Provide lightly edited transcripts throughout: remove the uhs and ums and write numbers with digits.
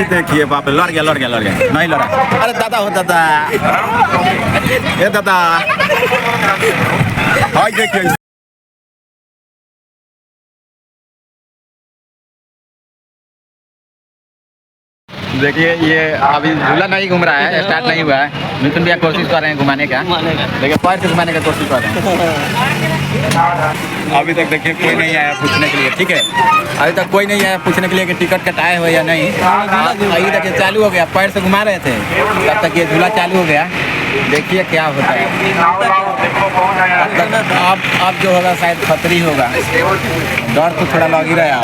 देखिए बाप रे, लड़ गया नहीं लड़ा। अरे दादा हो दादा, ये दादा हाय देखिए। देखिए ये अभी झूला नहीं घूम रहा है, स्टार्ट नहीं हुआ है। मिथुन भैया कोशिश कर रहे हैं घुमाने का, लेकिन पैर से घुमाने का कोशिश कर रहे हैं। अभी तक देखिए कोई नहीं आया पूछने के लिए, ठीक है। अभी तक कोई नहीं आया पूछने के लिए कि टिकट कटाए हो या नहीं। अभी तक चालू हो गया, पैर से घुमा रहे थे, तब तक ये झूला चालू हो गया। देखिए क्या होता है। अब जो होगा शायद खतरी होगा, डर तो थोड़ा लग ही रहा है।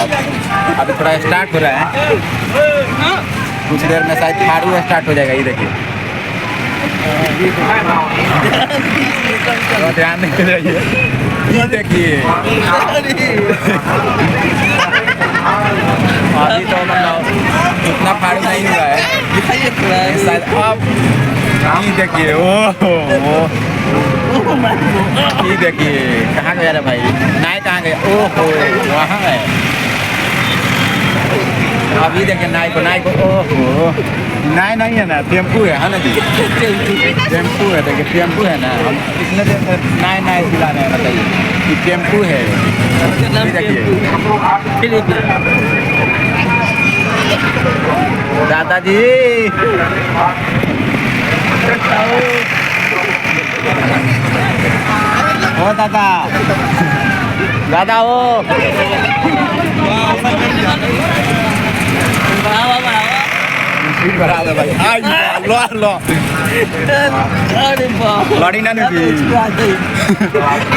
अभी थोड़ा स्टार्ट हो रहा है, कुछ देर में शायद फाड़ू स्टार्ट हो जाएगा। ये देखिए, तो ध्यान नहीं जाइए। ये देखिए अभी तो मतलब उतना फाड़ू नहीं हुआ है शायद। अब ये देखिए, ओह ये देखिए कहाँ गया रे भाई, नाय कहाँ गया? ओहो वहाँ है। अभी देखिए नाई को, ओहो नाई नहीं है ना, टेम्पू है ना जी, टेम्पू है। देखिए टेम्पू है ना, हम कितने देर से नाई दिला रहे हैं, बताइए कि टेम्पू है। देखिए दादाजी, ओ दादा दादा ओ भाई, लड़ी ना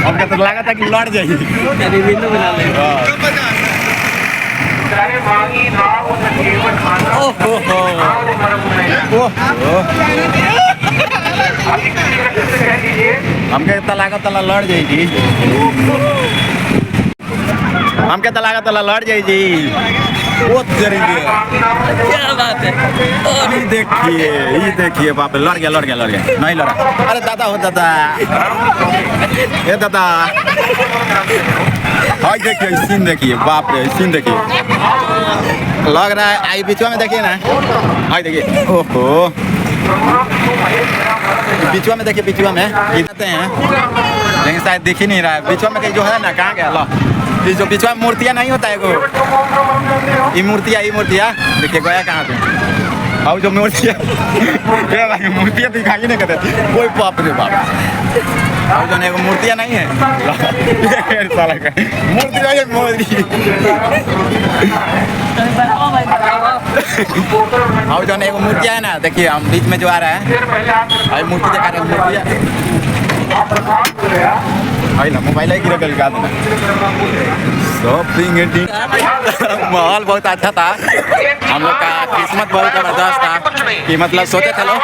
हमको तो लगा था कि लड़ जाएगी। हमके तला लड़ जाएगी, हमके तला लड़ जाएगी। बहुत जरूरी क्या बात है। ये देखिए बाप रे, लड़ गया नहीं लड़ा। अरे दादा हो दादा, ये दादा हाय देखिए, सीन देखिए बाप रे, सीन देखिए लग रहा है। आई बीचवा में देखिए ना, हाय देखिए, ओहो बीचवा में देखिए, बीचवा में गिनते हैं लेकिन शायद दिख ही नहीं रहा है। बीचवा में जो है ना, कहाँ गया लो, जो बीचवा में मूर्तियाँ नहीं होता है वो, ये मूर्तियाँ देखिए गया कहाँ पे। और जो मूर्तियाँ दिखाई नहीं करते, कोई बाप रे बाप। और जो एगो मूर्तियाँ नहीं है, मूर्ति नहीं है, और जो एगो मूर्तियाँ है ना, देखिए हम बीच में जो आ रहा है, मूर्ति दिखा रहे हैं, मूर्तियाँ मोबाइल ही गिरा कर देना। शॉपिंग माहौल बहुत अच्छा था, हम लोग का किस्मत बहुत ज़बरदस्त था कि मतलब सोचे थे लोग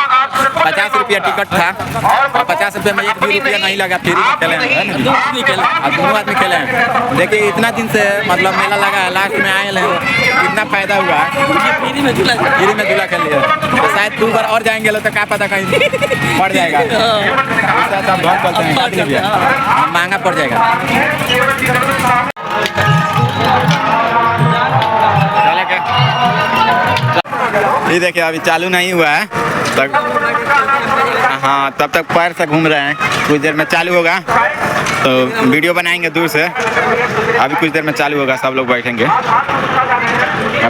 50 रुपया टिकट था और 50 रुपये में 1 भी रुपया नहीं लगा, फ्री में खेले हैं, दोनों आदमी खेले हैं। देखिए इतना दिन से मतलब मेला लगा है, लास्ट में आए हैं, कितना फायदा हुआ है। फ्री में झूला खेल लिया, तो शायद 2 बार और जाएंगे लोग तो क्या पता कहीं पड़ जाएगा, महंगा पड़ जाएगा। ये देखिए अभी चालू नहीं हुआ है तक, हाँ तब तक पैर से घूम रहे हैं। कुछ देर में चालू होगा तो वीडियो बनाएंगे दूर से। अभी कुछ देर में चालू होगा, सब लोग बैठेंगे।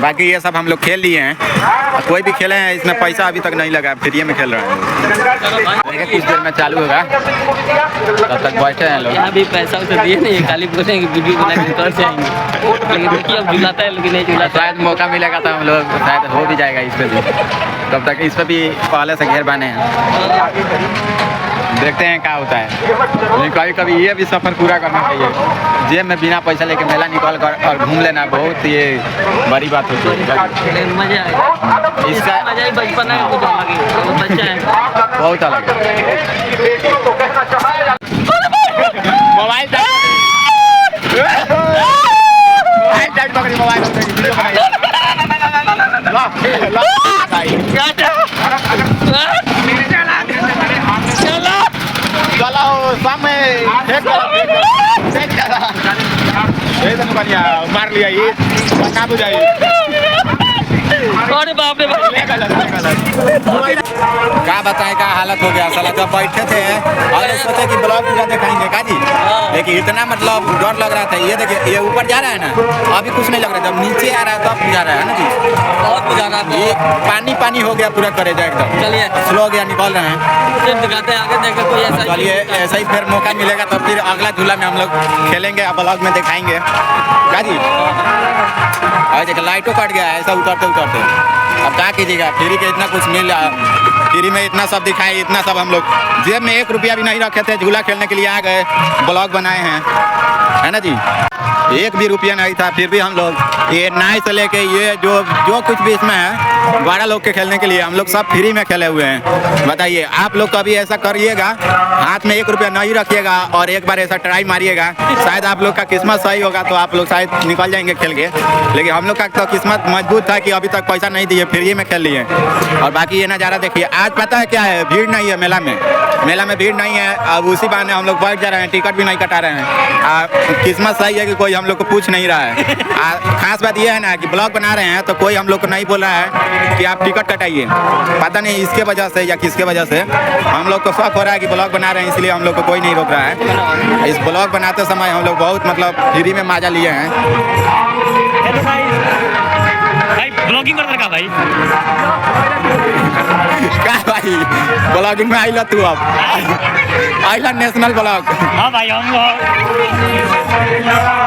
बाकी ये सब हम लोग खेल लिए हैं, कोई भी खेले हैं इसमें पैसा अभी तक नहीं लगा, फ्री में खेल रहे हैं। कुछ देर में चालू होगा, तब तक बैठे हैं लोग। अभी पैसा उसे दिए नहीं, खाली बोले वीडियो बना के कर जाएंगे, लेकिन देखिए अब झुलाता है लेकिन नहीं झुलाता। शायद मौका मिलेगा तो हम लोग शायद हो भी जाएगा इस पर भी, तब तक इस पर भी पहले से घेर बने हैं। देखते हैं क्या होता है, लेकिन कभी कभी ये भी सफ़र पूरा करना चाहिए। जेब में बिना पैसा लेके मेला निकल कर और घूम लेना बहुत ये बड़ी बात होती है। मजा आएगा, इसका मजा ही बचपन है, कुछ अलग है, बच्चा है बहुत अलग है। मोबाइल मार लिया ये, काबू जाइए। अरे बाप रे बाप। क्या बताएं क्या हालत हो गया साला, जब बैठे थे और सोचे कि ब्लॉग पूरा दिखाएंगे का जी, लेकिन इतना मतलब डर लग रहा था। ये देखिए ये ऊपर जा रहा है ना, अभी कुछ नहीं लग रहा, जब नीचे आ रहा है तब जा रहा है ना जी। बहुत बुझा रहा ये पानी पानी हो गया पूरा करेजा एकदम, चलिए स्लो हो गया, निकल रहे हैं। फिर दिखाते हैं आगे देखे कोई ऐसा। चलिए ऐसा ही फिर मौका मिलेगा तो फिर अगला झूला में हम लोग खेलेंगे, ब्लॉग में दिखाएंगे का जी। और देखिए लाइटों कट गया है ऐसा उतरते उतरते, अब क्या कीजिएगा, फ्री के इतना कुछ मिल रहा, फ्री में इतना सब दिखाए, इतना सब हम लोग जेब में 1 रुपया भी नहीं रखे थे, झूला खेलने के लिए आ गए, ब्लॉग बनाए हैं, है ना जी। 1 भी रुपया नहीं था, फिर भी हम लोग ये नाई से लेके ये जो कुछ भी इसमें है बड़ा लोग के खेलने के लिए हम लोग सब फ्री में खेले हुए हैं। बताइए आप लोग कभी ऐसा करिएगा, हाथ में 1 रुपया नहीं रखिएगा और एक बार ऐसा ट्राई मारिएगा, शायद आप लोग का किस्मत सही होगा तो आप लोग शायद निकल जाएंगे खेल के। लेकिन हम लोग का तो किस्मत मजबूत था कि अभी तक पैसा नहीं दिए, फ्री में खेल लिए। और बाकी ये नज़ारा देखिए, आज पता है क्या है, भीड़ नहीं है मेला में भीड़ नहीं है। अब उसी बहाने हम लोग बैठ जा रहे हैं, टिकट भी नहीं कटा रहे हैं। किस्मत सही है कि कोई हम लोग को पूछ नहीं रहा है। खास बात यह है ना कि ब्लॉग बना रहे हैं तो कोई हम लोग को नहीं बोल रहा है कि आप टिकट कटाइए, पता नहीं इसके वजह से या किसके वजह से हम लोग को शौक हो रहा है कि ब्लॉग बना रहे हैं, इसलिए हम लोग को कोई नहीं रोक रहा है। इस ब्लॉग बनाते समय हम लोग बहुत मतलब फ्री में मजा लिए हैं। भाई ब्लॉगिंग कर रखा भाई, क्या भाई ब्लॉगिंग में आइला तू, अब आइला नेशनल ब्लॉग। हाँ भाई हम लोग।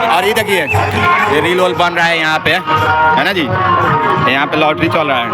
और ये देखिए ये रील वोल बन रहा है यहाँ पे, है ना जी, यहाँ पे लॉटरी चल रहा है।